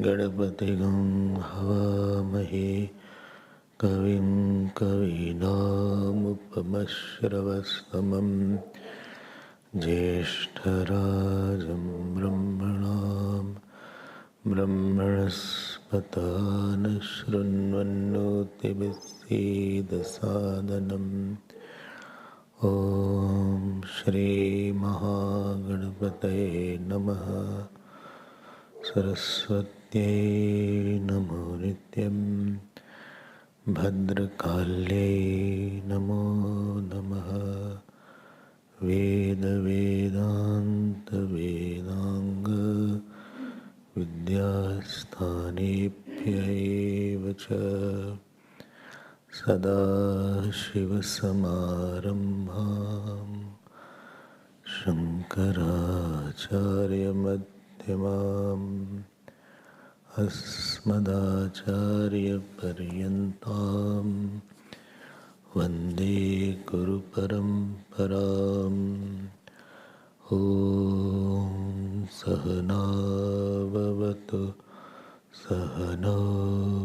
गणपतिगं हवामहे कविं कवीनामुपमश्रवस्तमं ज्येष्ठराजं ब्रह्मणस्पत नशृण्वन्नोतिभिस्सीदसादनम् ॐ श्रीमहागणपतये नमः। सरस्वत्यै नमो नित्यं भद्रकाल्यै नमो नमः। वेदान्तवेदांग विद्यास्थानेभ्यैव च सदाशिवसमारम्भां शङ्कराचार्यमध्यमाम् अस्मदाचार्यपर्यन्तां वन्दे गुरुपरम्पराम्। ॐ सहना भवतु सहनौ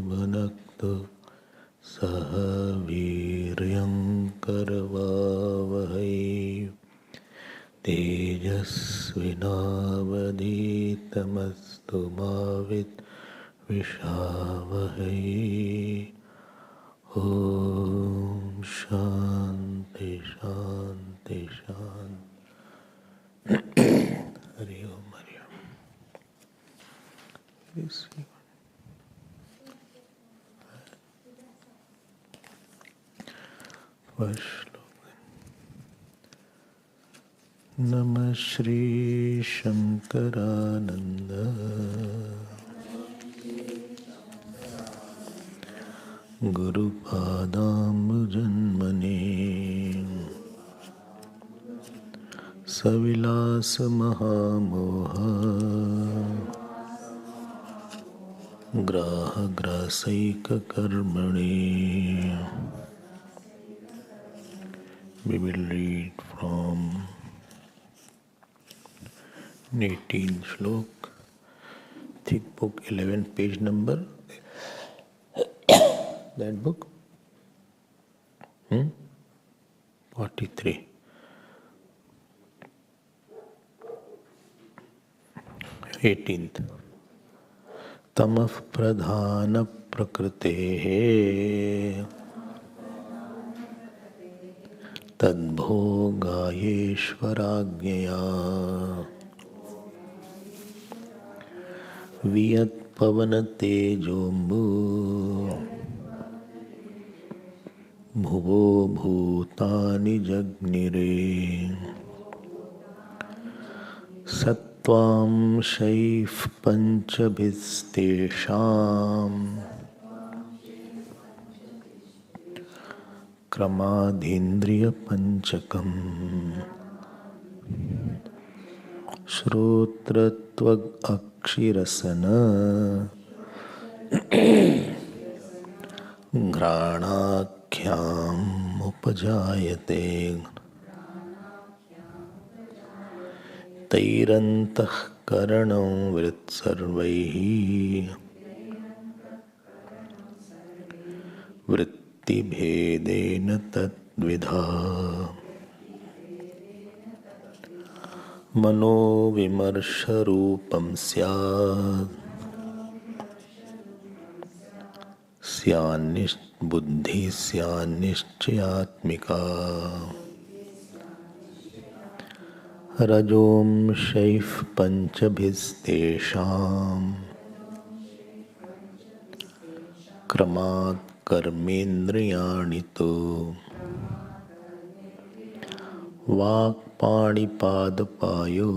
भुनक्तु सह वीर्यं करवावहै तेजस्विनावधीतमस्तु मा विद्विषावहै। ॐ शान्ति शान्ति शान्ति। हरि ओम हरि ओम। नमः Shri Shankaranand गुरुपादाम्बुजन्मने सविलास महामोह ग्राहग्रासैककर्मणे। We will read from 18th shlok, thick book 11, page number. That book? 43. 18th. तमः प्रधान प्रकृतेः तद्भोगायेश्वराज्ञया वियत्पवनतेजोऽम्बु भुवो भूतानि जज्ञिरे सत्त्वांशैः पञ्चभिस्तेषाम् क्रमाधीन्द्रियपञ्चकम् श्रोत्रत्वग् अक्षिरसन घ्राणाख्याम् उपजायते तैरन्तःकरणं वृत्सर्वैः वृत्तिभेदेन तद्विधा मनोविमर्शरूपं बुद्धिः स्यान्निश्चयात्मिका रजोंशैः पञ्चभिस्तेषाम् क्रमात् कर्मेन्द्रियाणि तु वाक् पाणिपादपायो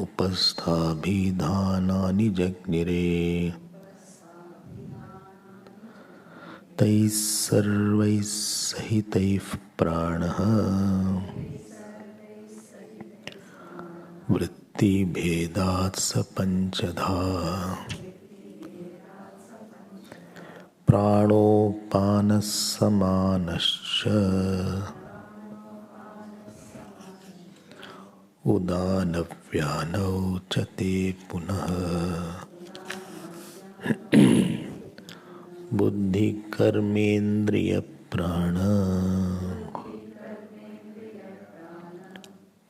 उपस्थाभिधानानि जज्ञिरे तैः सर्वैः सहितैः प्राणः वृत्तिभेदात् स पञ्चधा प्राणोपानः समानश्च उदानव्यानौ च ते पुनः बुद्धिकर्मेन्द्रियप्राण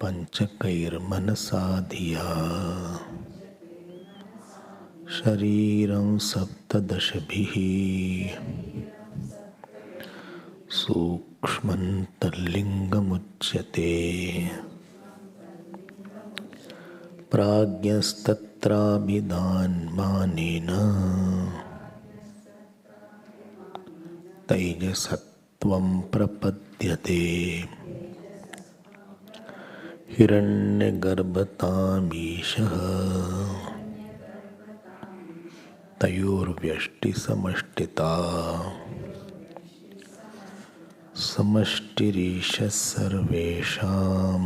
पंचकैर्मनसा धिया शरीरं सप्तदशभिः सूक्ष्मं तल्लिङ्गमुच्यते प्राज्ञस्तत्राभिधानमानेन तैजसत्वं प्रपद्यते हिरण्यगर्भतामीशः तयोर्व्यष्टिसमष्टिता समष्टिरीशः सर्वेषां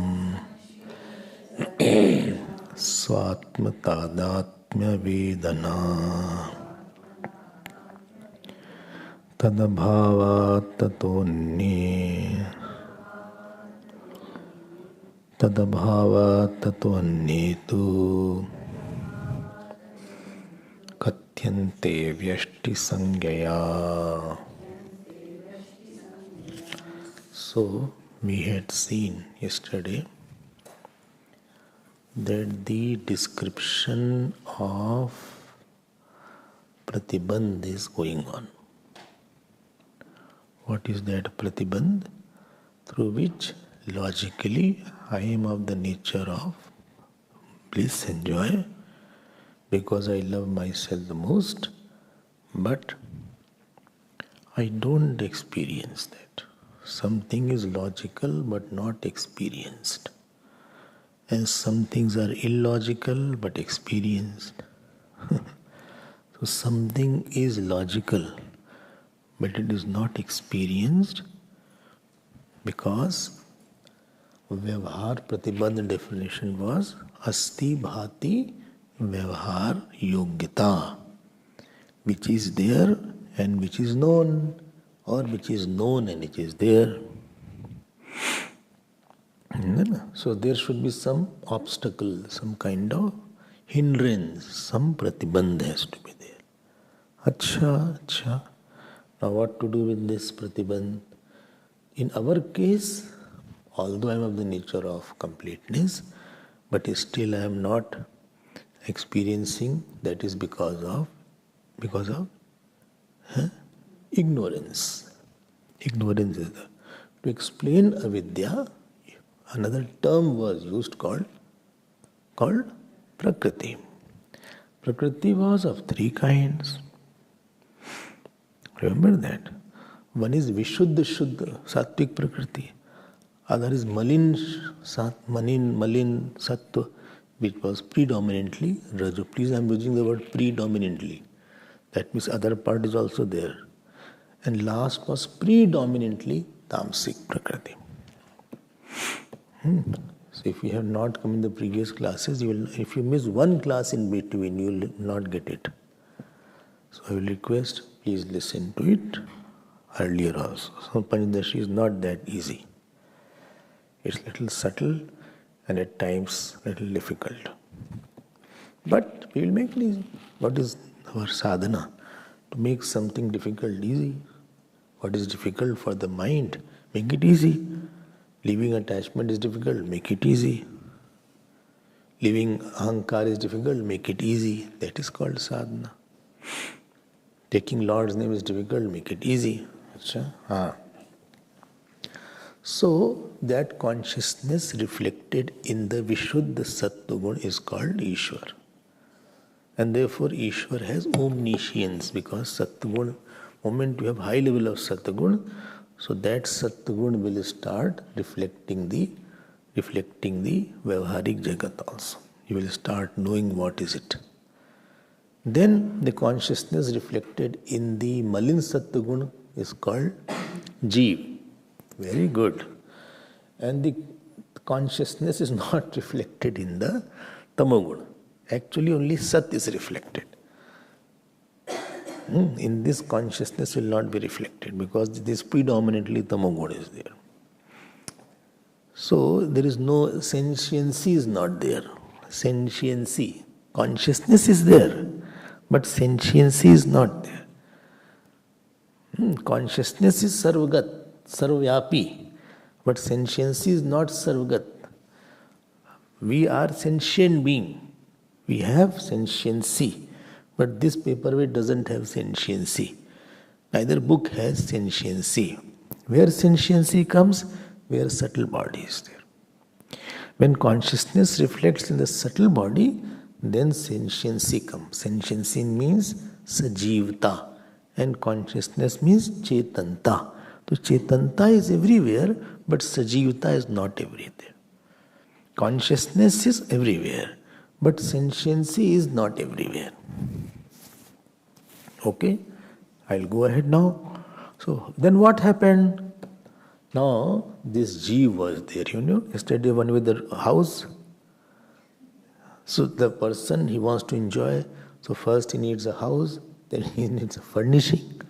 स्वात्मतादात्म्यवेदना तदभावात् ततोऽन्ये तु कथ्यन्ते व्यष्टिसंज्ञया. So we had seen yesterday that the description of pratibandh is going on. What is that pratibandh? Through which logically I am of the nature of bliss and joy because I love myself the most, but I don't experience that. Something is logical but not experienced. And some things are illogical but experienced. So something is logical but it is not experienced because Vyavhar Pratibandh definition was Asti Bhati Vyavhar Yogyata, which is there and which is known, or which is known and which is there. So there should be some obstacle, some kind of hindrance, some pratibandh has to be there. Acha. Now what to do with this pratibandh? In our case, although I am of the nature of completeness, but still I am not experiencing. That is because of ignorance. Ignorance is there. To explain avidya, another term was used called Prakriti. Prakriti was of three kinds. Remember that. One is Vishuddha Shuddha, Sattvic Prakriti. Other is Malin Sattva, which was predominantly Raju. Please, I am using the word predominantly. That means other part is also there. And last was predominantly Tamasic Prakriti. So if you have not come in the previous classes, if you miss one class in between, you will not get it. So I will request, please listen to it earlier also. So Panchadashi is not that easy. It's little subtle and at times little difficult. But we will make it easy. What is our sadhana? To make something difficult easy. What is difficult for the mind? Make it easy. Leaving attachment is difficult, make it easy. Leaving ahankar is difficult, make it easy. That is called sadhana. Taking Lord's name is difficult, make it easy. So that consciousness reflected in the Vishuddha Sattva Gun is called Ishwar. And therefore Ishwar has omniscience because Sattva Gun, moment you have high level of Sattva Gun, So that Satgun will start reflecting the Vyavaharik Jagat also. You will start knowing what is it. Then the consciousness reflected in the Malin Sattvagun is called Jeev. Very good. And the consciousness is not reflected in the Tamogun. Actually only Sat is reflected. In this consciousness will not be reflected because this predominantly Tamogun is there. So there is no sentiency is not there. Sentiency. Consciousness is there, but sentiency is not there. Consciousness is sarvagat, sarvyapi, but sentiency is not sarvagat. We are sentient being. We have sentiency, but this paperweight doesn't have sentiency. Neither book has sentiency. Where sentiency comes? Where subtle body is there. When consciousness reflects in the subtle body, then sentiency comes. Sentiency means sajivta, and consciousness means chetanta. So chetanta is everywhere, but sajivta is not everywhere. Consciousness is everywhere, but sentiency is not everywhere. Okay, I'll go ahead now. So then what happened? Now this Jeev was there, yesterday one with the house. So the person, he wants to enjoy, so first he needs a house, then he needs a furnishing.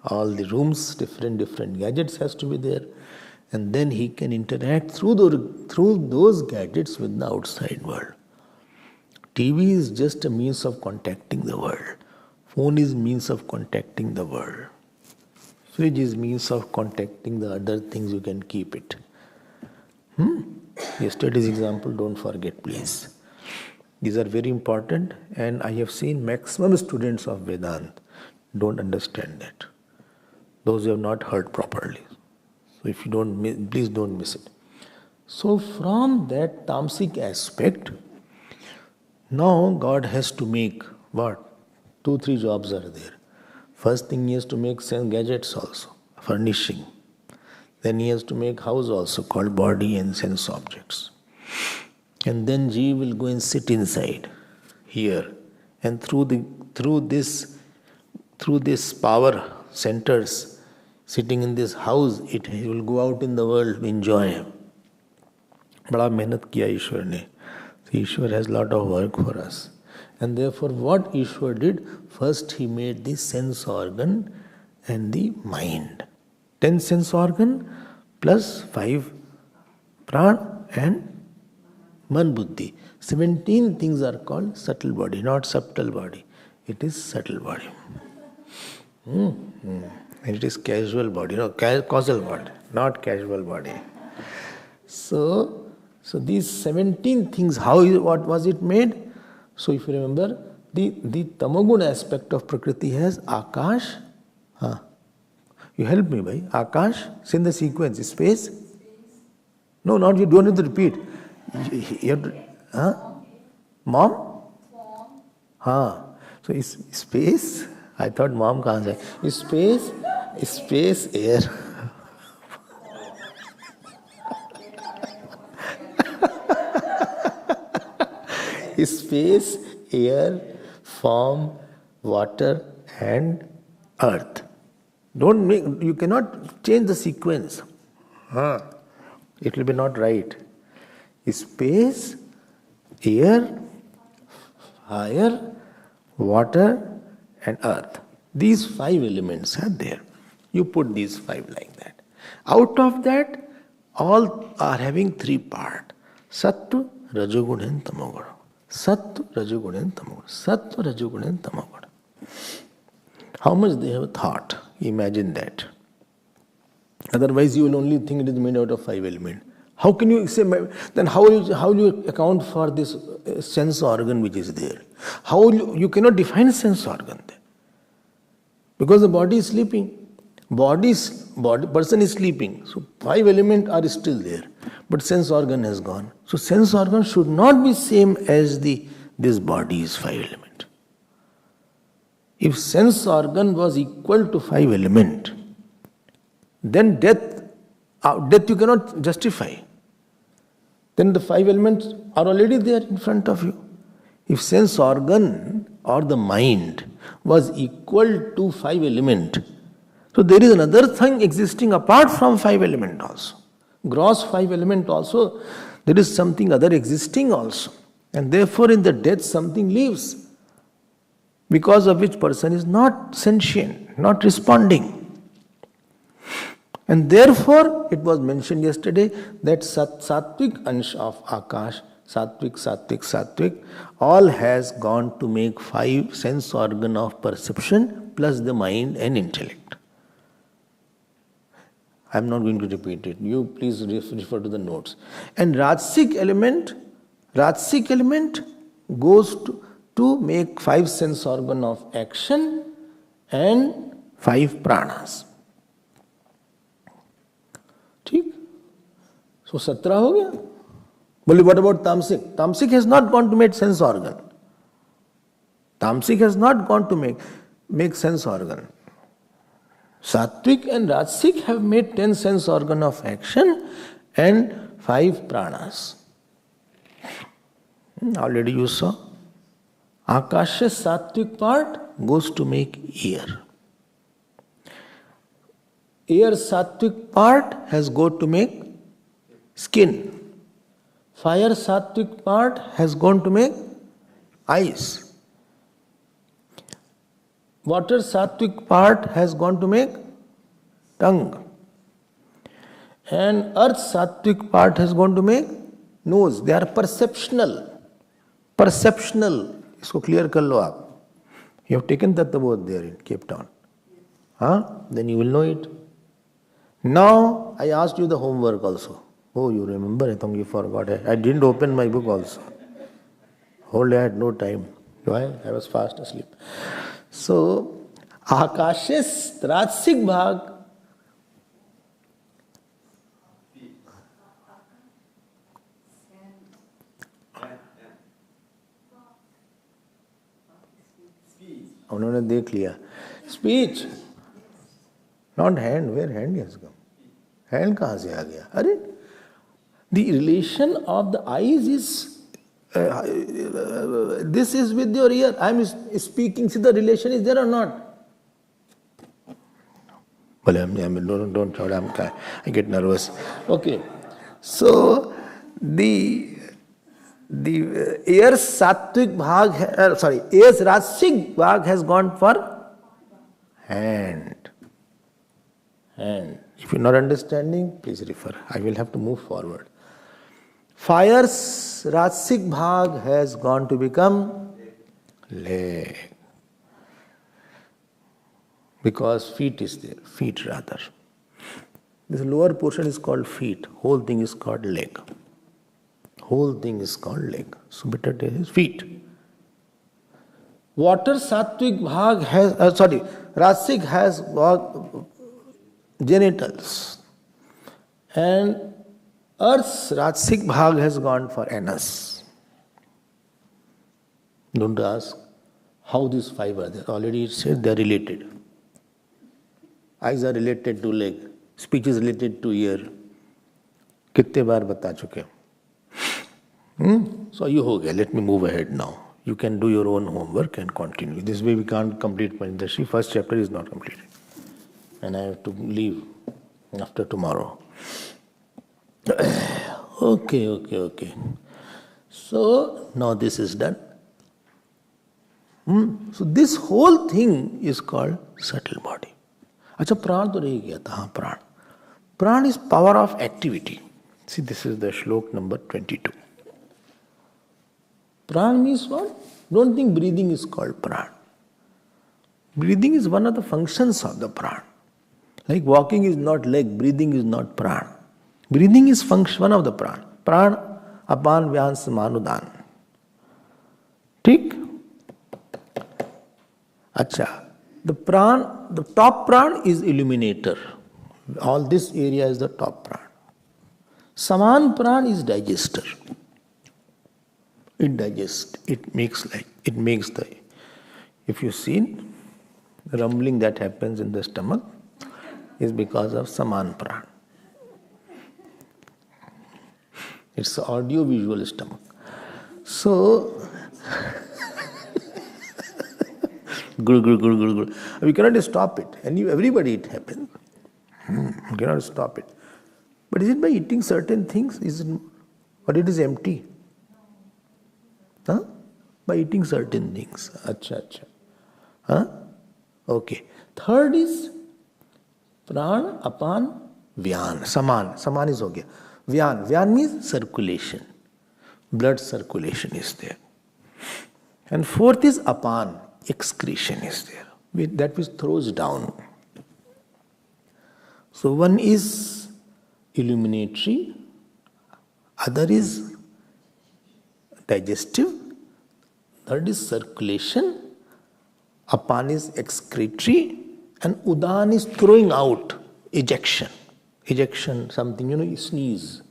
All the rooms, different gadgets has to be there. And then he can interact through those gadgets with the outside world. TV is just a means of contacting the world. Phone is means of contacting the world. Fridge is means of contacting the other things, you can keep it. Yesterday's example, don't forget please. These are very important, and I have seen maximum students of Vedanta don't understand that. Those who have not heard properly. So if you don't, please don't miss it. So from that tamasic aspect, now God has to make what? 2-3 jobs are there. First thing he has to make sense gadgets also, furnishing. Then he has to make house also called body and sense objects. And then Jeev will go and sit inside here, and through this power centers sitting in this house, he will go out in the world to enjoy. Bada mehnat kiya Ishwar ne. So Ishwar has lot of work for us. And therefore what Ishwar did, first he made the sense organ and the mind. 10 sense organ plus 5 pran and man buddhi. 17 things are called subtle body, not subtle body. It is subtle body. And it is casual body, causal body, not casual body. So these 17 things, what was it made? So if you remember, the Tamogun aspect of Prakriti has Akash. You help me, bhai. Akash, send the sequence. Space? No, not you don't have to repeat. You have to, Mom? So is space? I thought mom can't say. Space, air. Space, air, form, water, and earth. You cannot change the sequence. It will be not right. Space, air, fire, water, and earth. These 5 elements are there. You put these 5 like that. Out of that, all are having 3 parts. Sattva, Rajogun, and Tamogun. Sattva, Rajogun, and Tamogun. Sattva, Rajogun, and Tamogun. How much they have thought? Imagine that. Otherwise, you will only think it is made out of 5 elements. How can you say, then how will you account for this sense organ which is there? You cannot define sense organ there. Because the body is sleeping. Person is sleeping. So 5 elements are still there. But sense organ has gone. So sense organ should not be same as this body is 5 element. If sense organ was equal to 5 element, then death you cannot justify. Then the 5 elements are already there in front of you. If sense organ or the mind was equal to 5 element, so there is another thing existing apart from 5 element also. Gross 5 element also, there is something other existing also. And therefore in the death something leaves, because of which person is not sentient, not responding. And therefore, it was mentioned yesterday that sattvic ansh of Akash, sattvic, all has gone to make 5 sense organ of perception plus the mind and intellect. I am not going to repeat it. You please refer to the notes. And Rajasic element goes to make 5 sense organ of action and 5 pranas. ठीक? So 17 हो गया. Well, what about Tamasic? Tamasic has not gone to make sense organ. Tamasic has not gone to make sense organ. Sattvic and Rajasic have made 10 sense organ of action and 5 pranas. Already you saw. Akash's sattvic part goes to make ear. Air's sattvic part has gone to make skin. Fire sattvic part has gone to make eyes. Water sattvic part has gone to make tongue. And earth sattvic part has gone to make nose. They are perceptional. इसको clear कर लो आप. You have taken Tattva Bodh there in Cape Town. Then you will know it. Now, I asked you the homework also. Oh, you remember? I think you forgot. I didn't open my book also. Whole day I had no time. Why? I was fast asleep. So, Akash's Rajasic Bhag. उन्होंने देख लिया. Speech. Not hand. Where hand has come? Hand कहाँ से आ गया? अरे, the relation of the eyes is this is with your ear. I am speaking. See, the relation is there or not? Well, don't shout. I get nervous. Okay. So the air's sattvic bhag, air's rajasic bhag has gone for hand. Hand. If you are not understanding, please refer. I will have to move forward. Fire's rajasic bhag has gone to become leg. Because feet is there. Feet rather. This lower portion is called feet. Whole thing is called leg. Whole thing is called leg. So better take his feet. Water sattvic bhag has, rajasic has genitals. And earth's rajasic bhag has gone for anus. Don't ask how these 5 are there. Already it said they are related. Eyes are related to leg. Speech is related to ear. कितने बार बता चुके. So you हो गया. Let me move ahead now. You can do your own homework and continue. This way we can't complete Panchadashi. First chapter is not completed. And I have to leave after tomorrow. Okay. So now this is done. So this whole thing is called subtle body. अच्छा प्राण तो रह गया था. हाँ प्राण. Pran is power of activity. See, this is the shlok number 22. Pran means what? Don't think breathing is called pran. Breathing is one of the functions of the pran. Like walking is not leg, breathing is not pran. Breathing is function one of the pran. Pran, apan, vyan, samanudan. ठीक? अच्छा. The pran, the top pran is illuminator. All this area is the top pran. Saman pran is digester. It digests. It makes if you see the rumbling that happens in the stomach, is because of Saman Pran. It's the audio-visual stomach. So, we cannot stop it. And everybody it happens. You cannot stop it. But is it by eating certain things? Or it is empty? Huh? By eating certain things. Acha. Huh? Okay. Third is Pran, Apan, Vyan. Saman is okay. Vyan means circulation. Blood circulation is there. And fourth is Apan. Excretion is there. That which throws down. So one is illuminatory, other is digestive, third is circulation, Apan is excretory, and Udan is throwing out, ejection. Ejection, something, you sneeze,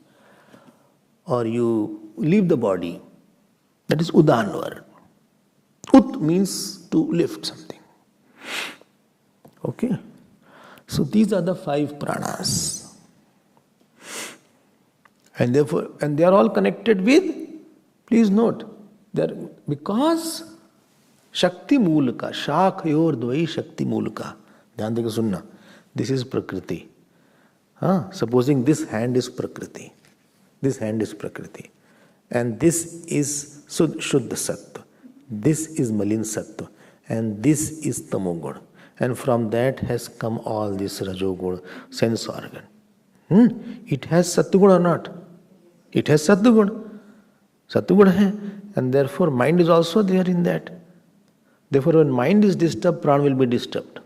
or you leave the body. That is Udan word. Ut means to lift something. Okay. So these are the 5 pranas. And therefore, they are all connected with, please note, because Shakti Mulaka, Shakhayor Dvai Shakti Mulaka. Dhyan deke sunna. This is Prakriti. Supposing this hand is Prakriti. This hand is Prakriti. And this is Shuddha Sattva. This is Malin Sattva. And this is Tamogun. And from that has come all this Rajogun, sense organ. It has Sattvagun or not? It has Sattvagun. Sattvagun hai. And therefore mind is also there in that. Therefore when mind is disturbed, prana will be disturbed.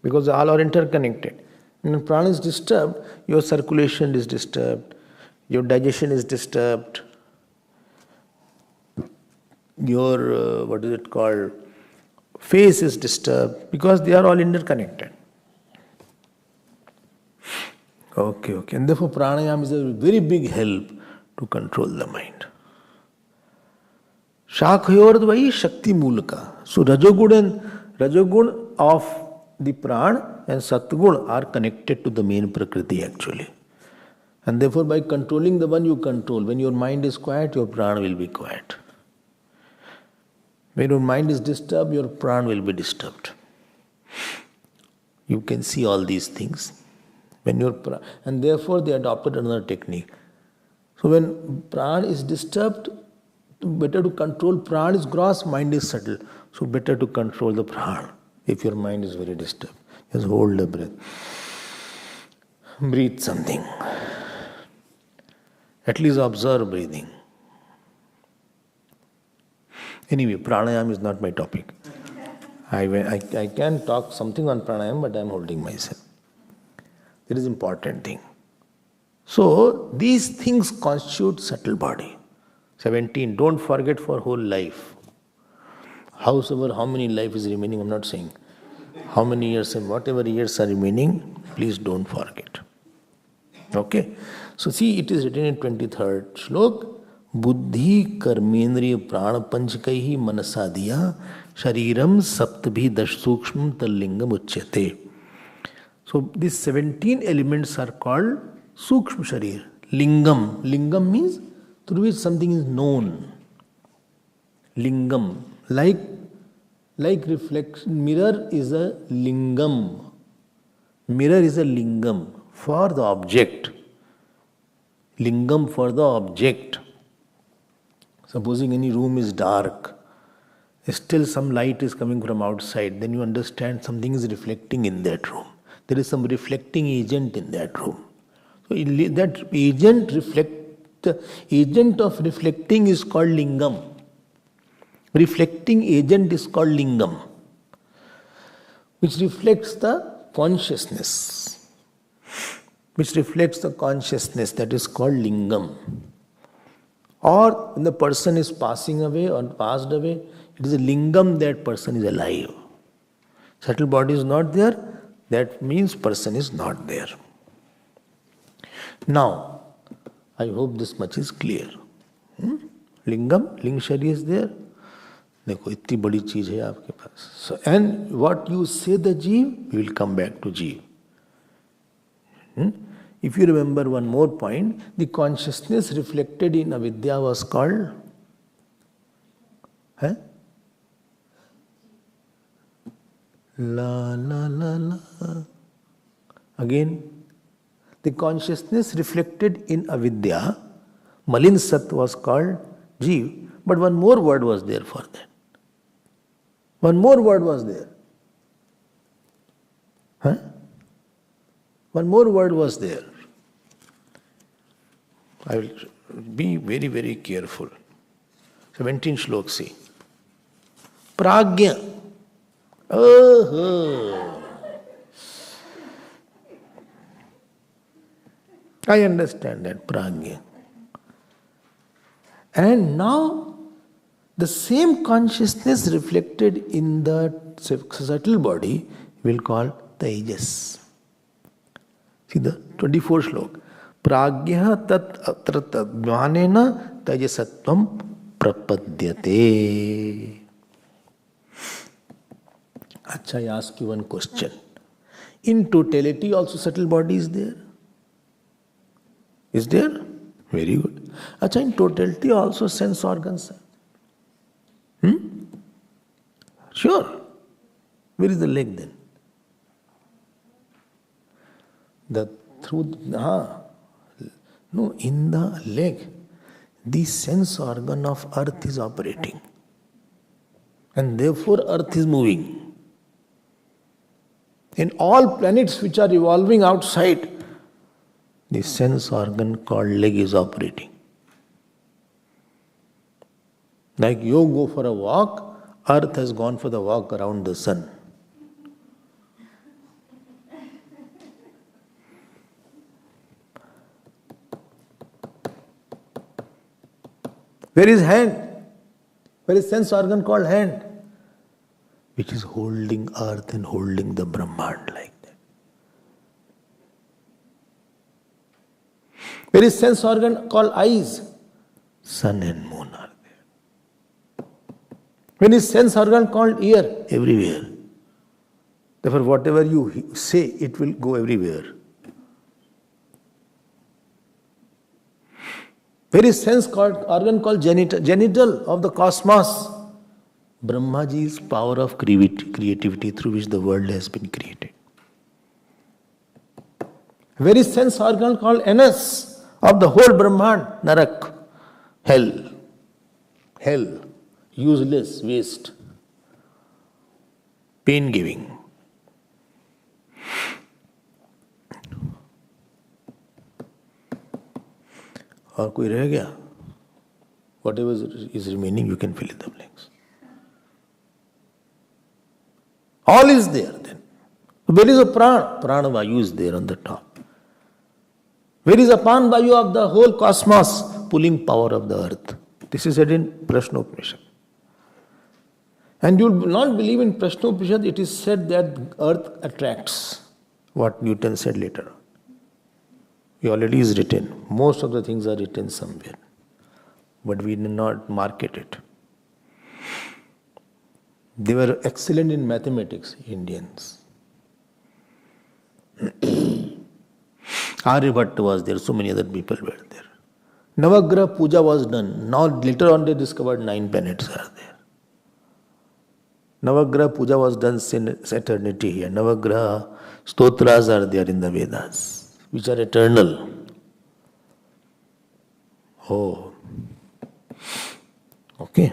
Because all are interconnected. When prana is disturbed, your circulation is disturbed. Your digestion is disturbed. Your, face is disturbed, because they are all interconnected. Okay. And therefore pranayama is a very big help to control the mind. Shakhayor Shakti Mulaka. So Rajogun of the Pran and Sattvagun are connected to the main Prakriti actually. And therefore by controlling the one you control, when your mind is quiet, your Prana will be quiet. When your mind is disturbed, your Prana will be disturbed. You can see all these things. And therefore they adopted another technique. So when Prana is disturbed, better to control Prana is gross, mind is subtle. So better to control the Prana if your mind is very disturbed. Just hold the breath. Breathe something. At least observe breathing. Anyway, pranayama is not my topic. I can talk something on pranayama, but I am holding myself. That is important thing. So, these things constitute subtle body. 17, don't forget for whole life. Howsoever, how many life is remaining, I am not saying. How many years and whatever years are remaining, please don't forget. Okay? So see, it is written in 23rd shlok, Buddhi karmendriya prana panchakaihi manasadiya shariram saptabhi dash sukshmam tallingam uchyate. So these 17 elements are called sukshma sharir. Lingam. Lingam means through which something is known. Lingam. Like reflection, mirror is a lingam. Mirror is a lingam for the object. Lingam for the object. Supposing any room is dark, still some light is coming from outside, then you understand something is reflecting in that room. There is some reflecting agent in that room. So that the agent of reflecting is called lingam. Reflecting agent is called lingam, which reflects the consciousness. That is called lingam. Or when the person is passing away or passed away, it is a lingam that person is alive. Subtle body is not there, that means person is not there. Now, I hope this much is clear. Lingam, ling shari is there. देखो इतनी बड़ी चीज है आपके पास. So, and what you say the जीव, we will come back to जीव. Hmm? If you remember one more point, the consciousness reflected in avidya was called huh? La la la la. Again, the consciousness reflected in avidya, Malin Sat was called Jeev, but one more word was there for that. One more word was there. Huh? One more word was there. I will be very, very careful. 17 shlok, see. Pragya. Oh, I understand that, pragya. And now, the same consciousness reflected in the subtle body will call Tejas. See the 24th shlok. Pragya tat atratadvanena Tejasatvam prapadyate. Acha, I ask you one question. In totality also subtle body is there? Is there? Very good. Acha, in totality also sense organs. Sure. Where is the leg then? No, in the leg, the sense organ of earth is operating. And therefore earth is moving. In all planets which are evolving outside, the sense organ called leg is operating. Like you go for a walk, earth has gone for the walk around the sun. Where is hand? Where is sense organ called hand? Which is holding earth and holding the Brahmand like that. Where is sense organ called eyes? Sun and moon are there. When is sense organ called ear? Everywhere. Therefore, whatever you say, it will go everywhere. Where is sense organ called genital of the cosmos? Brahmaji's power of creativity through which the world has been created. Where is sense organ called anus of the whole Brahman? Narak, hell, useless, waste, pain giving. और कोई रह गया? Whatever is remaining, you can fill in the blanks. All is there then. Where is a prana? Prana Vayu is there on the top. Where is Apan Vayu of the whole cosmos? Pulling power of the earth. This is said in Prashnopanishad. And you will not believe in Prashnopanishad, it is said that earth attracts. What Newton said later on. It already is written. Most of the things are written somewhere. But we did not market it. They were excellent in mathematics, Indians. Aryabhatta was there, so many other people were there. Navagraha Puja was done. Now later on they discovered 9 planets are there. Navagraha Puja was done since eternity here. Navagraha Stotras are there in the Vedas, which are eternal. Oh. Okay.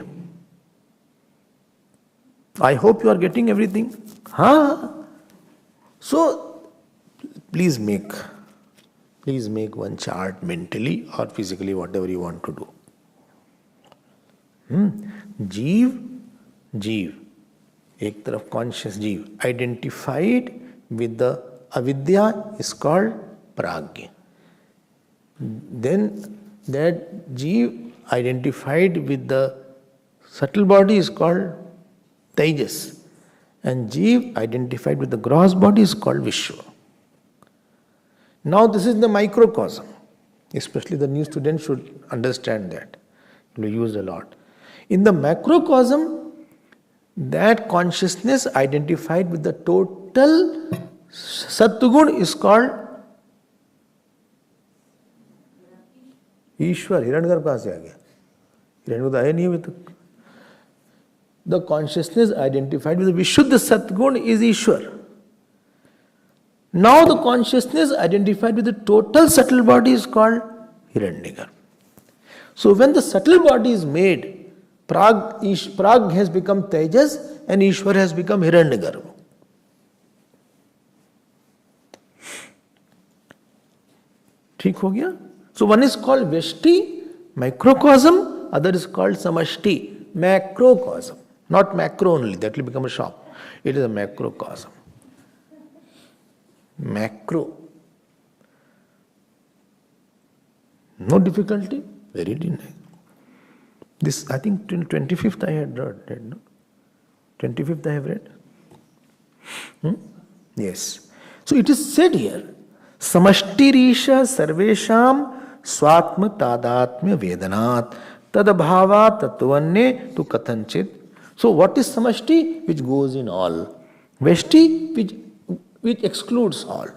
I hope you are getting everything. So, please make one chart mentally or physically, whatever you want to do. Jeev, एक तरफ conscious Jeev, identified with the avidya is called pragya. Then that Jeev identified with the subtle body is called Tejas. And Jeev identified with the gross body is called Vishwa. Now this is the microcosm. Especially the new students should understand that. It will be used a lot. In the macrocosm, that consciousness identified with the total Sattugun is called ईश्वर, हिरण्यगर्भ कहाँ से आ गया? हिरण्यगर्भ आया नहीं अभी तक. The consciousness identified with the Vishuddha Satguna is Ishwar. Now the consciousness identified with the total subtle body is called Hiranyagarbha. So when the subtle body is made, Prag has become Tejas and Ishwar has become Hiranyagarbha. ठीक हो गया? So one is called Veshti, microcosm, other is called Samashti, macrocosm. Not macro only, that will become a shop. It is a macrocosm. Macro. No difficulty? Very nice. This, I think, 25th I had read, no? 25th I have read? Yes. So it is said here, Samashtirisha sarvesham swatma tadatmya vedanat tadabhava tatvanye tu katanchit. So what is samashti? Which goes in all. Veshti, which excludes all.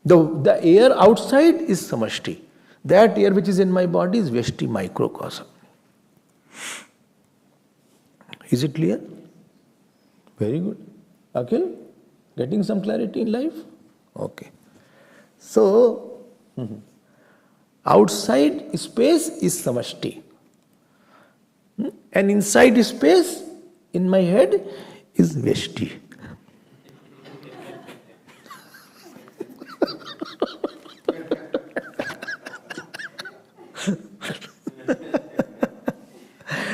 The air outside is samashti. That air which is in my body is veshti, microcosm. Is it clear? Very good. Akhil, getting some clarity in life? Okay. So, outside space is samashti. And inside space, in my head, is veshti.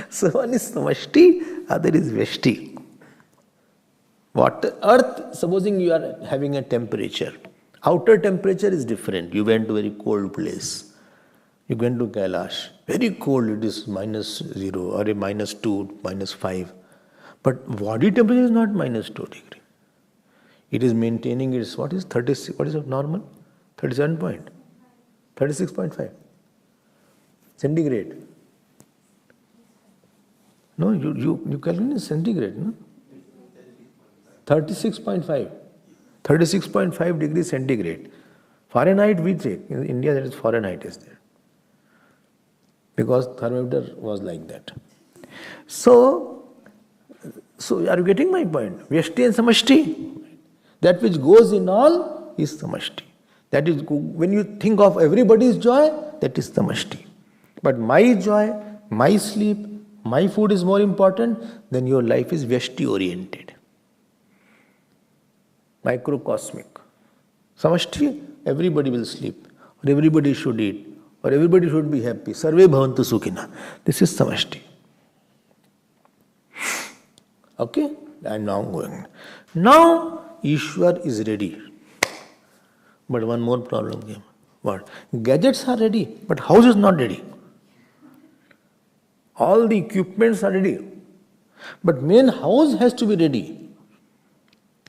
So one is samashti, other is veshti. What earth, supposing you are having a temperature, outer temperature is different. You went to a very cold place. You went to Kailash, very cold, it is -0 or a -2, -5. But body temperature is not -2 degree. It is maintaining its, what is 36, what is normal? 37 point, 36.5 centigrade. No, you calculate centigrade, no? 36.5. 36.5 degrees centigrade. Fahrenheit we take. In India there is Fahrenheit is there. Because thermometer was like that. So are you getting my point? Vyashti and Samashti. That which goes in all is Samashti. That is, when you think of everybody's joy, that is Samashti. But my joy, my sleep, my food is more important, then your life is Vyashti oriented. Microcosmic. Samashti, everybody will sleep, or everybody should eat, or everybody should be happy. Sarve bhavantu sukhina. This is Samashti. Okay? I am now going. Now, Ishwar is ready. But one more problem came. What? Gadgets are ready, but house is not ready. All the equipments are ready. But main house has to be ready.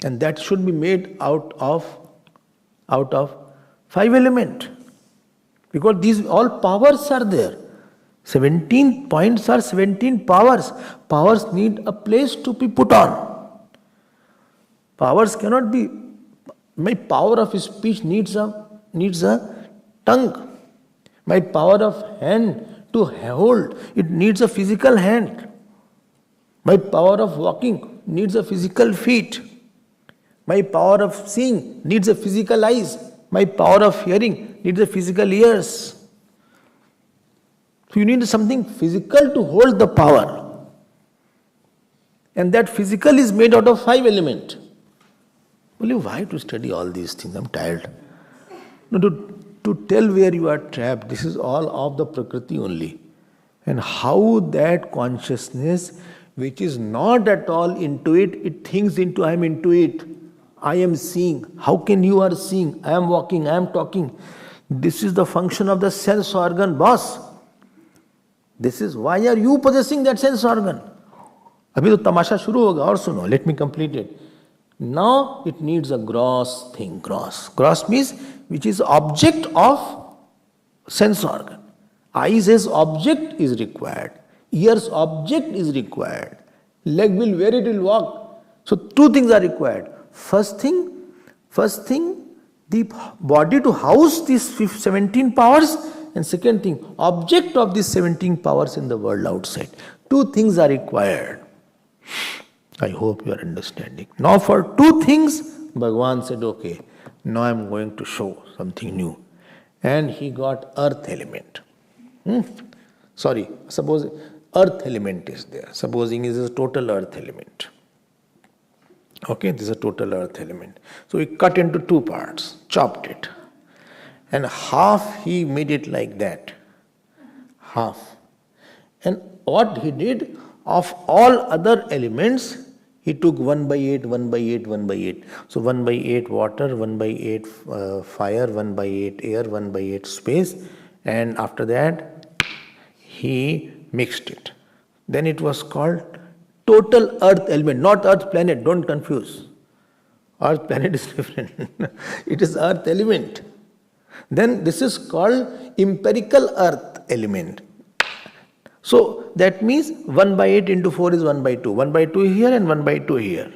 And that should be made out of 5 elements. Because these all powers are there. 17 points are 17 powers. Powers need a place to be put on. Powers cannot be. My power of speech needs a tongue. My power of hand to hold, it needs a physical hand. My power of walking needs a physical feet. My power of seeing needs a physical eyes. My power of hearing needs a physical ears. So you need something physical to hold the power. And that physical is made out of 5 elements. Well, why to study all these things? I'm tired. No, to tell where you are trapped, this is all of the Prakriti only. And how that consciousness, which is not at all into it, it thinks into I am into it. I am seeing. How can you are seeing? I am walking, I am talking. This is the function of the sense organ, boss. This is why are you possessing that sense organ? अभी तो तमाशा शुरू होगा और सुनो. Let me complete it. Now it needs a gross thing. Gross means which is object of sense organ. Eyes as object is required. Ears object is required. Leg will where it will walk. So 2 things are required. First thing, the body to house these 17 powers, and second thing, object of these 17 powers in the world outside. Two things are required. I hope you are understanding. Now for two things, Bhagavan said, okay, now I am going to show something new. And he got earth element. Suppose earth element is there. Supposing it is a total earth element. Okay, this is a total earth element. So he cut into two parts, chopped it. And half he made it like that. Half. And what he did, of all other elements, he took 1 by 8, 1 by 8, 1 by 8. So 1 by 8 water, 1 by 8 fire, 1 by 8 air, 1 by 8 space. And after that, he mixed it. Then it was called total earth element, not earth planet, don't confuse. Earth planet is different. It is earth element. Then this is called empirical earth element. So that means 1 by 8 into 4 is 1 by 2. 1 by 2 here and 1 by 2 here.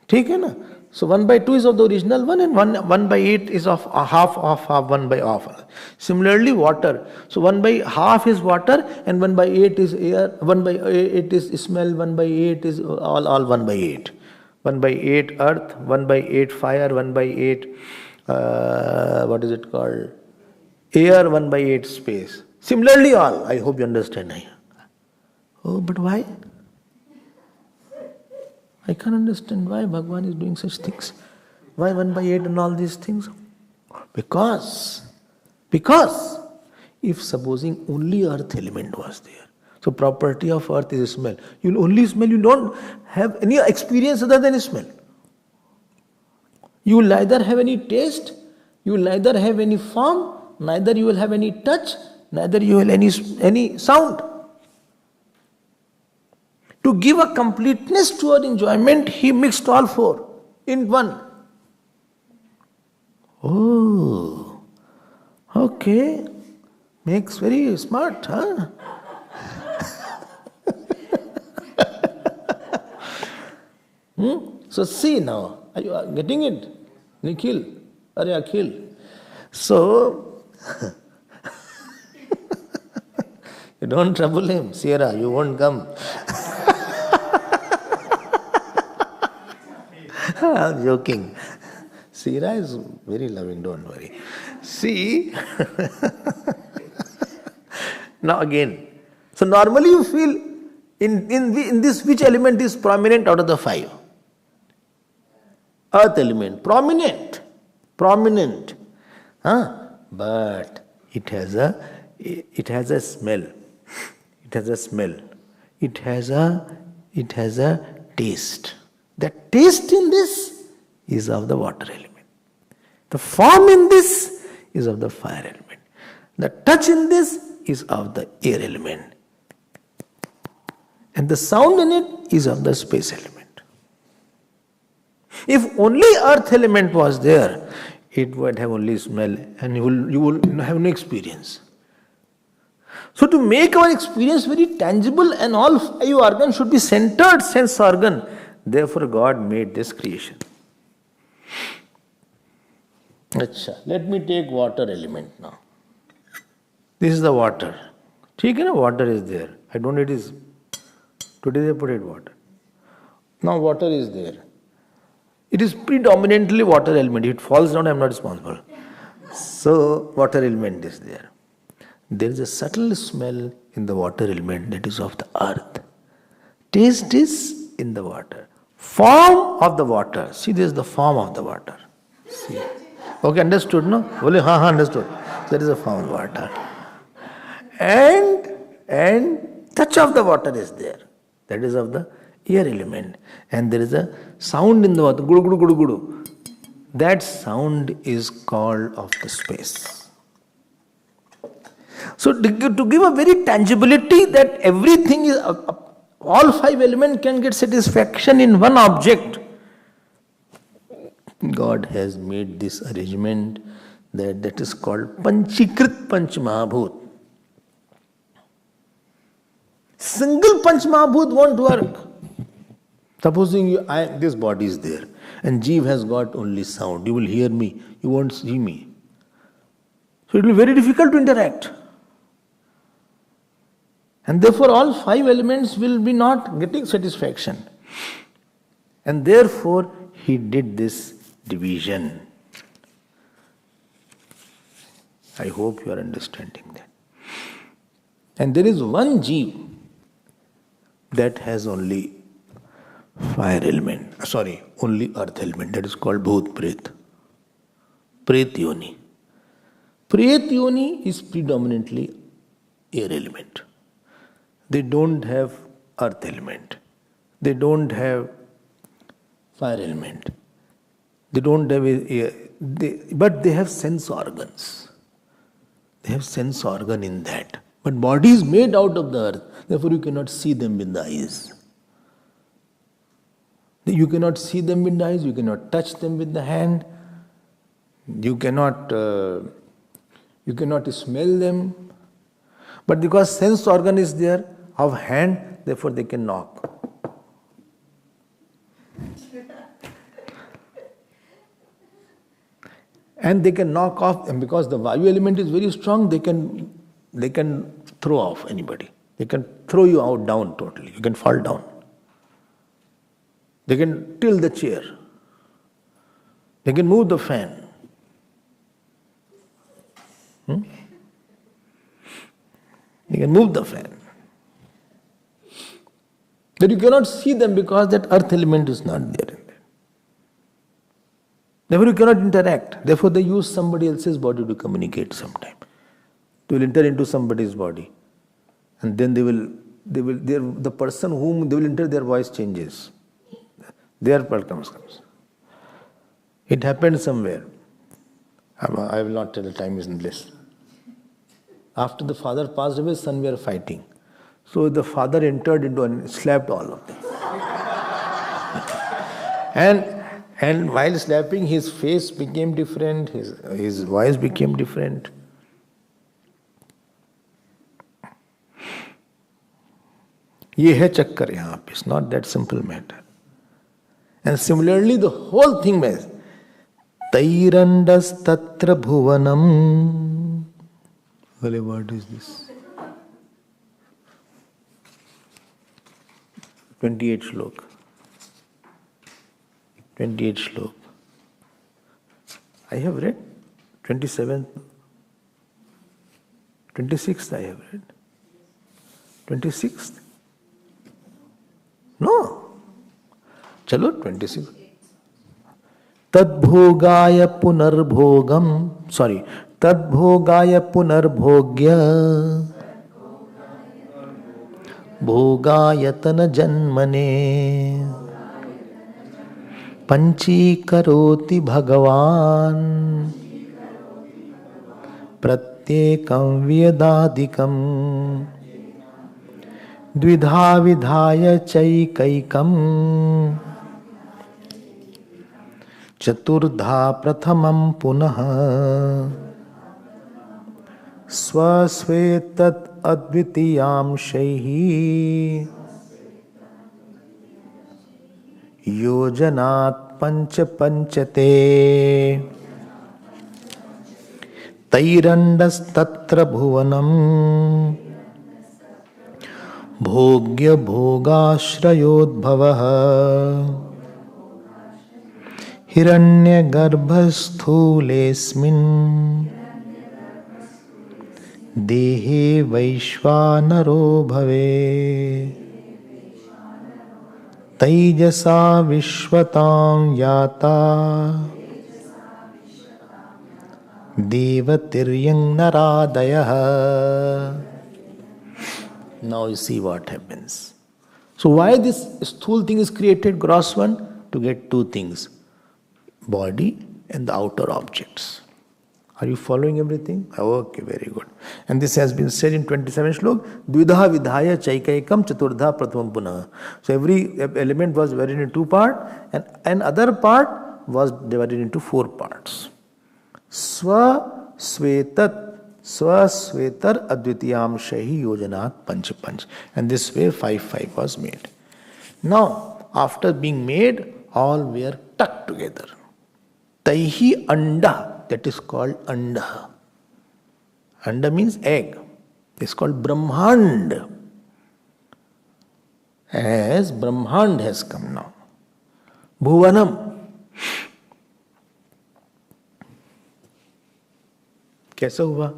ठीक है ना? So 1 by 2 is of the original one, and 1 by 8 is of half, 1 by half. Similarly, water. So 1 by half is water and 1 by 8 is air, 1 by 8 is smell, 1 by 8 is all 1 by 8. 1 by 8 earth, 1 by 8 fire, 1 by 8, what is it called? Air, 1 by 8 space. Similarly all. I hope you understand. Oh, but why? I can't understand why Bhagavan is doing such things. Why 1 by 8 and all these things? Because if supposing only earth element was there, so property of earth is smell. You will only smell, you don't have any experience other than smell. You will neither have any taste, you will neither have any form, neither you will have any touch, neither you will have any sound. To give a completeness to our enjoyment, he mixed all four in one. Oh, okay. Makes very smart, huh? So see now, are you getting it? Nikhil, Arya Akhil. So, you don't trouble him, Sierra, you won't come. I'm joking. Sierra is very loving, don't worry. See, now again, so normally you feel in this which element is prominent out of the five? Earth element, prominent. But it has a smell. It has a taste. The taste in this is of the water element. The form in this is of the fire element. The touch in this is of the air element. And the sound in it is of the space element. If only earth element was there, it would have only smell and you will have no experience. So to make our experience very tangible and all five organs should be centered sense organ, therefore God made this creation. Achha, let me take water element now. This is the water. ठीक है ना, water is there. I don't know it is. Today they put it water. Now water is there. It is predominantly water element. If it falls down, I am not responsible. So water element is there. There is a subtle smell in the water element that is of the earth. Taste is in the water. Form of the water. See, this is the form of the water. See. Okay, understood, no? Understood. There is a form of water. And touch of the water is there. That is of the air element. And there is a sound in the water. Gudu, gudu, gudu, gudu. That sound is called of the space. So to give a very tangibility that everything is, all five elements can get satisfaction in one object, God has made this arrangement that is called Panchikrit Panch Mahabhut. Single Panch Mahabhut won't work. Supposing this body is there And Jeev has got only sound. You will hear me, you won't see me. So it will be very difficult to interact. And therefore all 5 elements will be not getting satisfaction. And therefore he did this division. I hope you are understanding that. And there is one Jeev that has only fire element, only earth element, that is called Bhut Pret. Pret Yoni. Pret Yoni is predominantly air element. They don't have earth element. They don't have fire element. They don't have but they have sense organs. They have sense organ in that. But body is made out of the earth. Therefore you cannot see them with the eyes. You cannot see them with the eyes. You cannot touch them with the hand. You cannot smell them. But because sense organ is there of hand, therefore they can knock. And they can knock off, and because the Vayu element is very strong, they can throw off anybody. They can throw you out down totally. You can fall down. They can tilt the chair. They can move the fan. They can move the fan. But you cannot see them because that earth element is not there in there. Therefore you cannot interact. Therefore they use somebody else's body to communicate sometime. They will enter into somebody's body. And then the person whom they will enter, their voice changes. Their part comes. It happened somewhere. I will not tell, the time is less. After the father passed away, son were fighting. So the father entered into and slapped all of them. and while slapping, his face became different, his voice became different. ये है चक्कर यहाँ पे. It's not that simple matter. And similarly, the whole thing is Tairandas Tatra Bhuvanam. Well, what is this? 28 shlok. 28 shlok. I have read 27th. 26th I have read. 26th? No. Chalo, 26. Tadbhogaya punarbhogam. Tadbhogaya punarbhogya. Bhogayatana janmane. Panchikaroti bhagavan. Pratyekam vyadadikam. Dvidha vidhaya chaikaikam. Chaturdha prathamam punaha. Swasvetat advitiyam shaihi. Yojanat panchate. Tairandas tatra bhuvanam. Bhogya bhogashrayodbhavaha. Hiranya garbhasthulesmin. Dehe vaishvanaro bhave. Taijasa vishvatam yata. Devatiryang naradayah. Now you see what happens. So why this stool thing is created, gross one? To get two things. Body and the outer objects. Are you following everything? Okay, very good. And this has been said in 27 shlok. Dvidha vidhaya chaikaikam chaturdha prathamam punah. So every element was divided into 2 parts, and another part was divided into 4 parts. Swasvetar advitiyam shahi yojanat panch. And this way 5 was made. Now, after being made, all were stuck together. Taihi anda, that is called anda. Anda means egg. It's called Brahmand. As Brahmand has come now. Bhuvanam. Kaisa hua?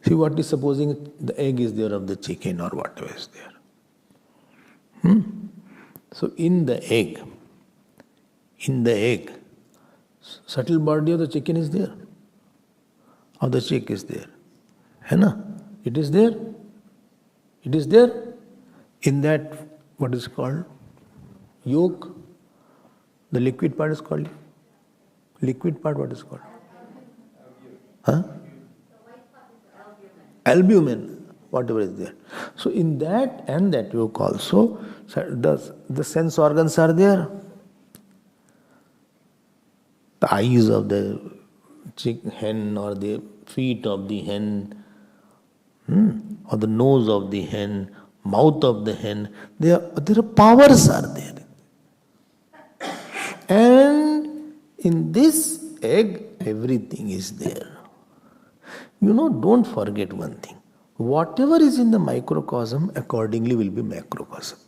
See, what is supposing the egg is there of the chicken or whatever is there. So in the egg, subtle body of the chicken is there. Or the chick is there. Hai na? It is there. It is there. In that, what is called? Yolk. The liquid part is called? Liquid part, what is called? Huh? Albumin, whatever is there. So in that and that yolk also, the sense organs are there. The eyes of the hen or the feet of the hen, or the nose of the hen, mouth of the hen, there are powers are there. And in this egg, everything is there. Don't forget one thing. Whatever is in the microcosm, accordingly will be macrocosm.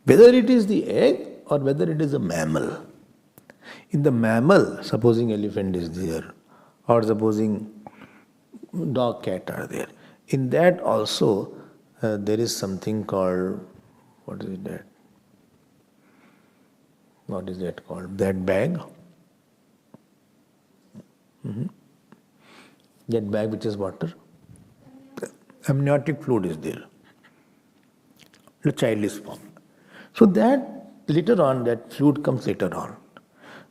Whether it is the egg or whether it is a mammal. In the mammal, supposing elephant is there, or supposing dog, cat are there. In that also, there is something called, what is that? What is that called? That bag. That bag which is water. Amniotic fluid is there. The child is formed. So that later on, that fluid comes later on.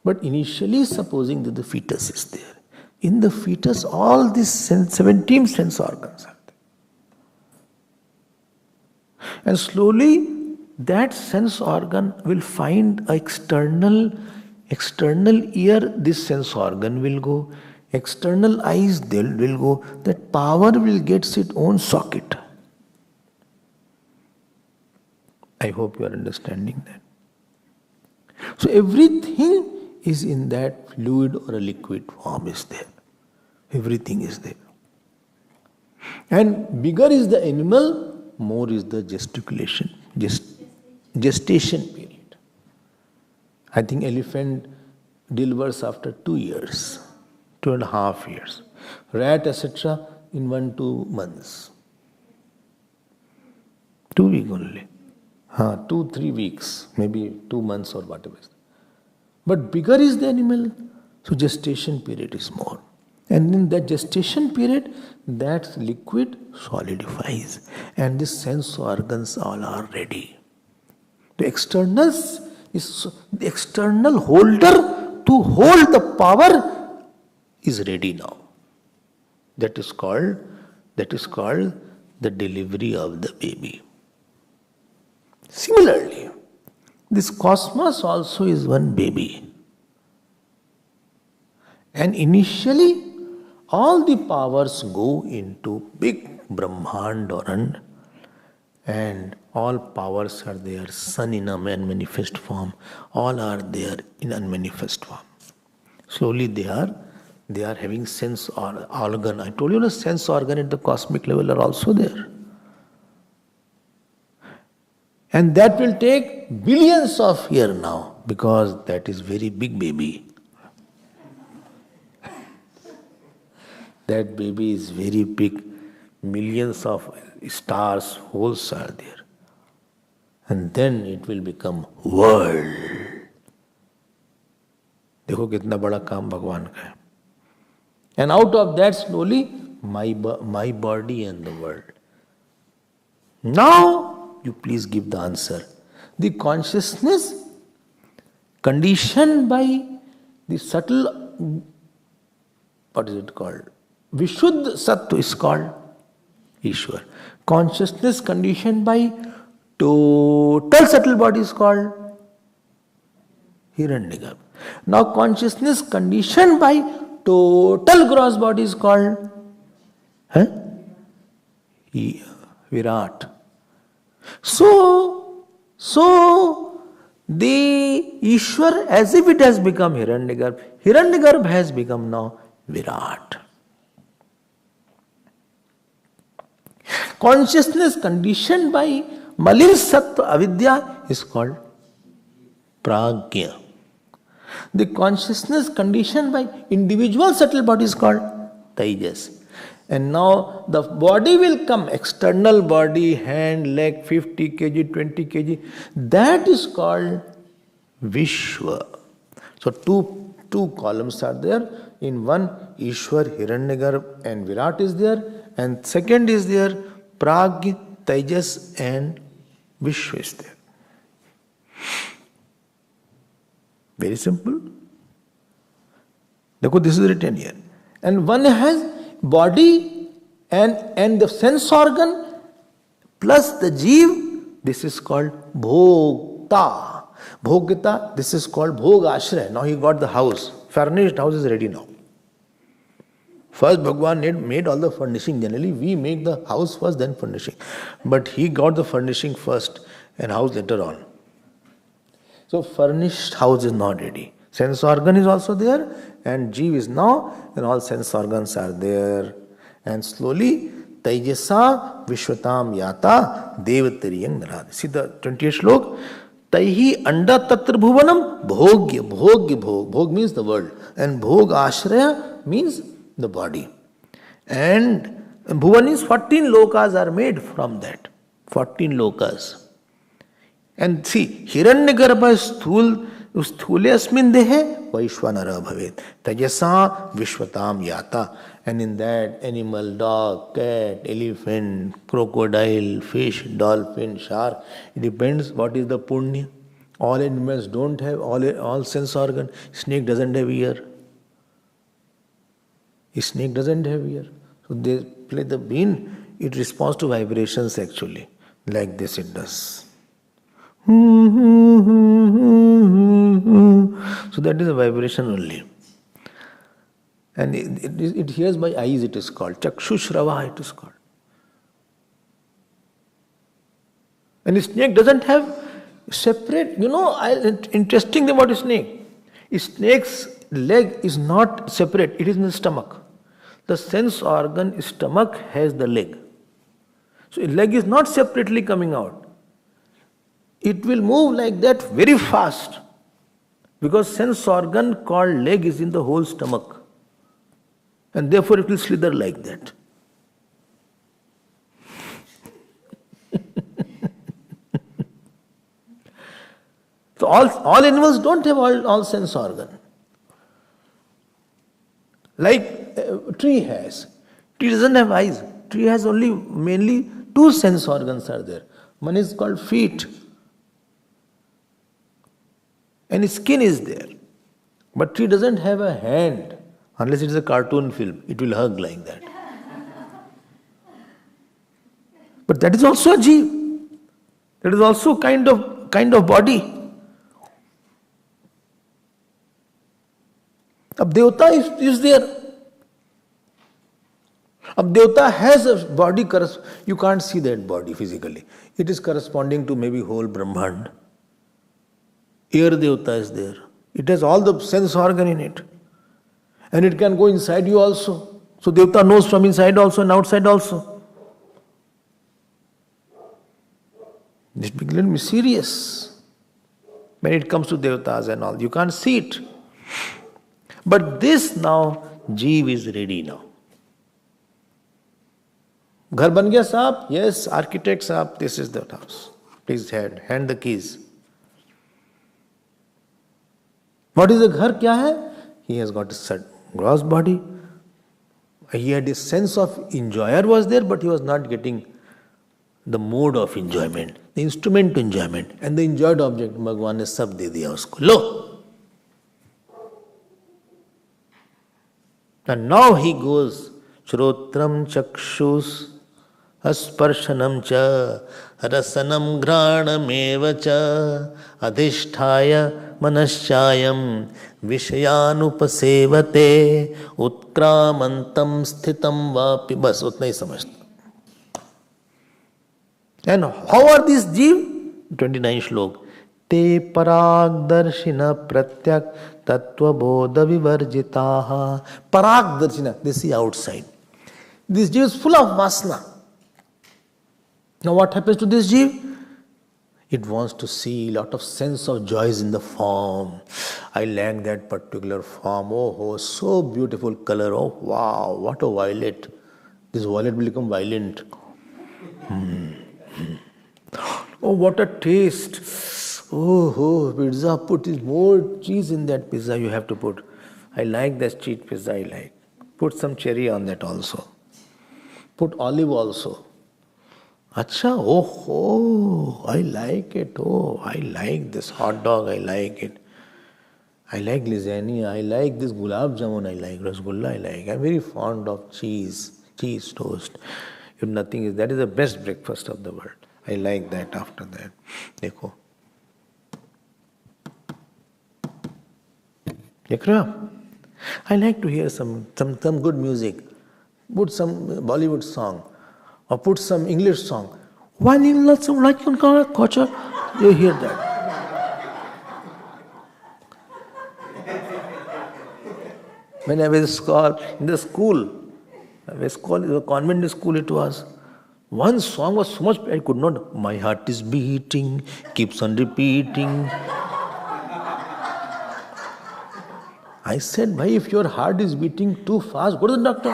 But initially, supposing that the fetus is there. In the fetus, all these 17 sense organs are there. And slowly, that sense organ will find an external ear, this sense organ will go. External eyes, they will go. That power will get its own socket. I hope you are understanding that. So everything is in that fluid or a liquid form is there. Everything is there. And bigger is the animal, more is the gestation period. I think elephant delivers after 2 years, 2.5 years. Rat, etc. in 1-2 months. 2 weeks only. 2-3 weeks, maybe 2 months or whatever. But bigger is the animal, so gestation period is more. And in that gestation period, that liquid solidifies. And the sense organs all are ready. The externals is the external holder to hold the power is ready now. That is called the delivery of the baby. Similarly, this cosmos also is one baby. And initially, all the powers go into big Brahmand and all powers are there. Sun in a manifest form, all are there in unmanifest form. Slowly they are having sense organ. I told you the sense organ at the cosmic level are also there. And that will take billions of years now, because that is very big baby. That baby is very big. Millions of stars, holes are there. And then it will become world. देखो कितना बड़ा काम भगवान का है. And out of that slowly, my body and the world. Now, you please give the answer. The consciousness conditioned by the subtle, what is it called? Vishuddha Sattva is called Ishwar. Consciousness conditioned by total subtle body is called Hiranyagarbha. Now consciousness conditioned by total gross body is called Virat. So the Ishwar, as if it has become Hiranyagarbha. Hiranyagarbha has become now Virat. Consciousness conditioned by Malin Sattva Avidya is called Pragya. The consciousness conditioned by individual subtle body is called Tejas. And now the body will come, external body, hand, leg, 50 kg, 20 kg. That is called Vishwa. So two columns are there. In one, Ishwar, Hiranyagarbha and Virat is there. And second is there, Pragya, Tejas and Vishwa is there. Very simple. Look, this is written here. And one has body and the sense organ plus the Jeev. This is called Bhogta. Bhogita, this is called Bhogashraya. Now he got the house. Furnished house is ready now. First Bhagwan made all the furnishing. Generally we make the house first, then furnishing. But he got the furnishing first and house later on. So furnished house is not ready. Sense organ is also there and Jeev is now, and all sense organs are there. And slowly, Taijasa Vishwatam Yata Devatariyang Narad. See the 20th slok? Taihi Anda Tatra Bhuvanam Bhogya. Bhogya Bhog. Bhog means the world. And Bhog Ashraya means the body. And Bhuvan is 14 lokas are made from that. 14 lokas. And see, Hiranyagarbha sthule asmin dehe Vaishwanara bhavet. Tajasa Vishwatam Yata. And in that, animal, dog, cat, elephant, crocodile, fish, dolphin, shark, it depends what is the punya. All animals don't have all sense organ. Snake doesn't have ear. A snake doesn't have ear. So they play the bean, it responds to vibrations actually. Like this it does. So that is a vibration only. And it hears by eyes, it is called. Chakshushrava, it is called. And a snake doesn't have separate, interesting thing about a snake. A snake's leg is not separate, it is in the stomach. The sense organ, stomach has the leg. So a leg is not separately coming out. It will move like that very fast because sense organ called leg is in the whole stomach and therefore it will slither like that. So all animals don't have all sense organ. Like a tree has. Tree doesn't have eyes. Tree has mainly two sense organs are there. One is called feet. And skin is there. But tree doesn't have a hand. Unless it is a cartoon film. It will hug like that. But that is also a jeev. That is also kind of body. Ab Devata is there. Ab Devata has a body, you can't see that body physically. It is corresponding to maybe whole Brahmand. Air Devata is there. It has all the sense organ in it. And it can go inside you also. So Devata knows from inside also and outside also. This becomes a little mysterious when it comes to Devatas and all. You can't see it. But this now, Jeev is ready now. Ghar ban gaya saab? Yes, architect saab, this is the house. Please hand the keys. What is the ghar? Kya hai? He has got a gross body. He had a sense of enjoyer was there, but he was not getting the mode of enjoyment, the instrument to enjoyment, and the enjoyed object. Bhagwan ne sab de diya usko. Lo! And now he goes, Shrotram chakshus asparshanam cha rasanam ghranam cha adhishthaya manaschayam vishayanupasevate utkramantam sthitam vapi. Bas, utna hi samajhta. And how are these jeev? 29 shlok. Te parag darshina pratyak tattva bodha vivarjitaha. Parag darshina, they see outside. This jiva is full of vasana. Now what happens to this jiva? It wants to see lot of sense of joys in the form. I like that particular form. Oh, so beautiful color. Oh, wow, what a violet. This violet will become violent. Oh, what a taste. Oh, pizza, put more cheese in that pizza you have to put. I like that cheese pizza, I like. Put some cherry on that also. Put olive also. Acha, oh, I like it. Oh, I like this hot dog, I like it. I like lasagna, I like this gulab jamun, I like rasgulla, I like. I'm very fond of cheese toast. If nothing is, that is the best breakfast of the world. I like that after that. Dekho. Dekho. I like to hear some good music. Put some Bollywood song. Or put some English song. Why not some like culture? You hear that. When I was in the school, a convent school it was. One song was so much I could not. My heart is beating, keeps on repeating. I said, bhai, if your heart is beating too fast, go to the doctor.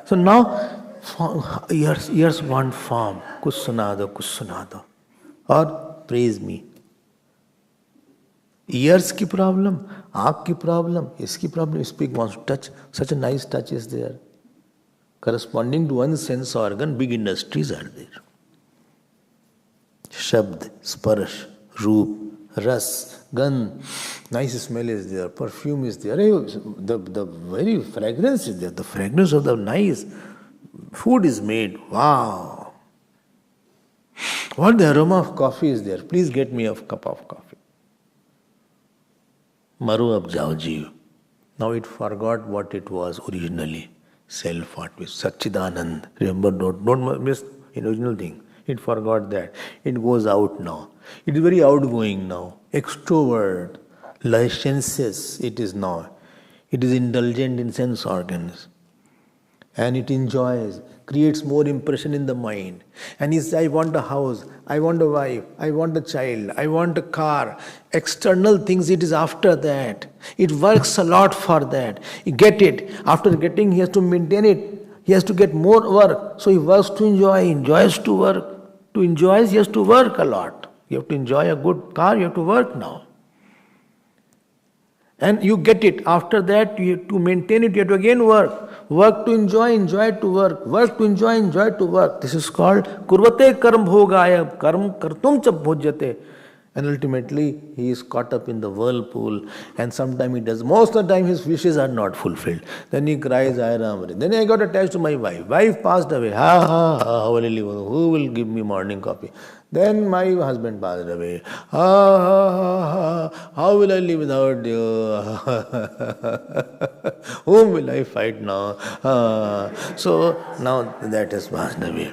So now, ears want form. Kuch sunado. Or praise me. Ears ki problem, aankh ki problem, iski problem, speak wants to touch. Such a nice touch is there. Corresponding to one sense organ, big industries are there. Shabd, sparsh, roop, ras, gandh, nice smell is there, perfume is there. The very fragrance is there, the fragrance of the nice food is made. Wow! What the aroma of coffee is there? Please get me a cup of coffee. Maru ab jao jeev. Now it forgot what it was originally. Self, what was Satchidanand. Remember, don't miss the original thing. It forgot that. It goes out now. It is very outgoing now. Extrovert, licentious it is now. It is indulgent in sense organs. And it enjoys, creates more impression in the mind. And he says, I want a house, I want a wife, I want a child, I want a car. External things, it is after that. It works a lot for that. You get it. After getting, he has to maintain it. He has to get more work. So he works to enjoy, enjoys to work. To enjoy, he has to work a lot. You have to enjoy a good car, you have to work now. And you get it. After that, you have to maintain it, you have to again work. Work to enjoy, enjoy to work. Work to enjoy, enjoy to work. This is called kurvate karm bhogaya, karm kartum cha bhojyate. And ultimately, he is caught up in the whirlpool. And sometimes he does. Most of the time, his wishes are not fulfilled. Then he cries, Ay Ram. Then I got attached to my wife. Wife passed away. How will I live? Who will give me morning coffee? Then my husband passed away. How will I live without you? Whom will I fight now? So now that has passed away.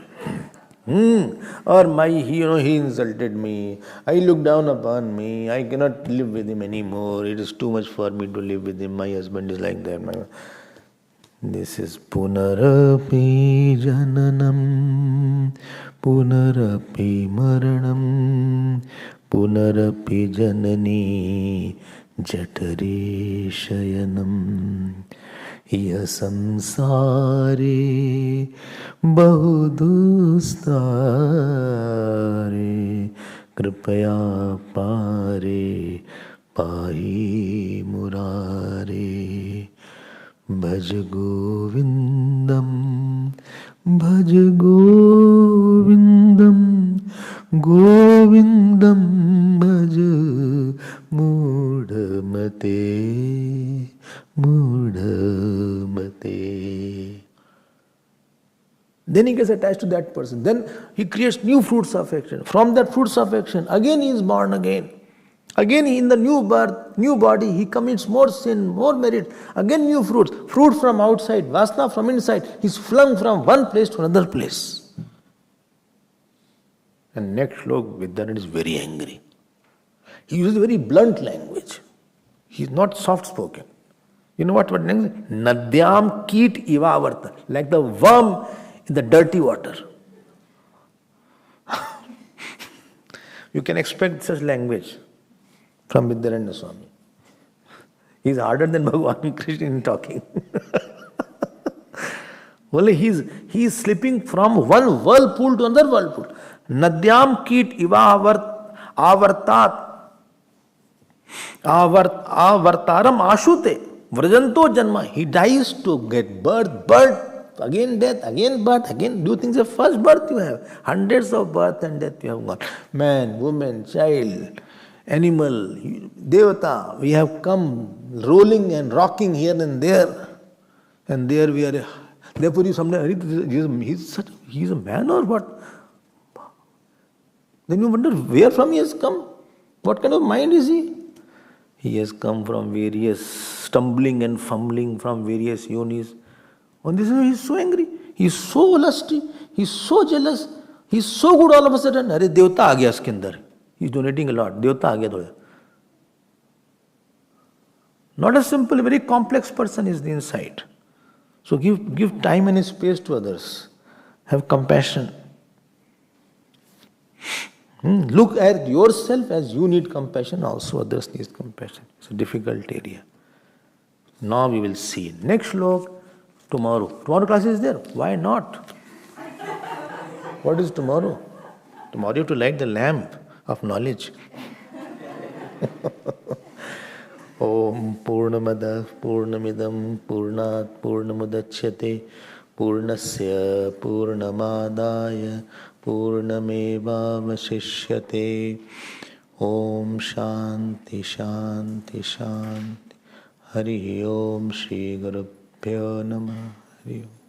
Or he insulted me. I look down upon me. I cannot live with him anymore. It is too much for me to live with him. My husband is like that. This is Punarapi Jananam, Punarapi Maranam, Punarapi Janani, Jatare Shayanam. Ya samsare bahudustare, kripaya pare, pahi murare. Bhaj Govindam, Bhaj Govindam, Govindam Bhaj Mudhamate, Mudhamate. Then he gets attached to that person. Then he creates new fruits of action. From that fruits of action, again he is born again. Again, in the new birth, new body, he commits more sin, more merit. Again, new fruits. Fruit from outside, vasana from inside. He's flung from one place to another place. And next shlok, Vedanta is very angry. He uses very blunt language. He is not soft spoken. You know what language? Nadyam Keet Ivavarta, like the worm in the dirty water. You can expect such language from Vidyaranya Swami. He is harder than Bhagavan Krishna in talking. Only he is slipping from one whirlpool to another whirlpool. Nadyam Keet Avartat Avartaram Ashute Vrajanto Janma. He dies to get birth, again death, again birth, again. Do you think the first birth you have? Hundreds of birth and death you have got. Man, woman, child, animal, devata. We have come rolling and rocking here and there. And there we are. Therefore you someday, he's a man or what? Then you wonder where from he has come. What kind of mind is he? He has come from various stumbling and fumbling from various yonis. On this he is so angry. He is so lusty. He is so jealous. He is so good all of a sudden. Arey devta aa gaya iske andar. He is donating a lot. Devta aa gaya thoda. Not a simple, very complex person is the inside. So give time and space to others. Have compassion. Look at yourself as you need compassion, also others need compassion. It's a difficult area. Now we will see. Next shlok, tomorrow. Tomorrow class is there. Why not? What is tomorrow? Tomorrow you have to light the lamp of knowledge. Om Purnamada Purnamidam Purnat Purnamudachyate Purnasya Purnamadaya Purnamevavashishyate. Om Shanti Shanti Shanti. Hari Om Shri Gurubhyo Namah. Hari Om.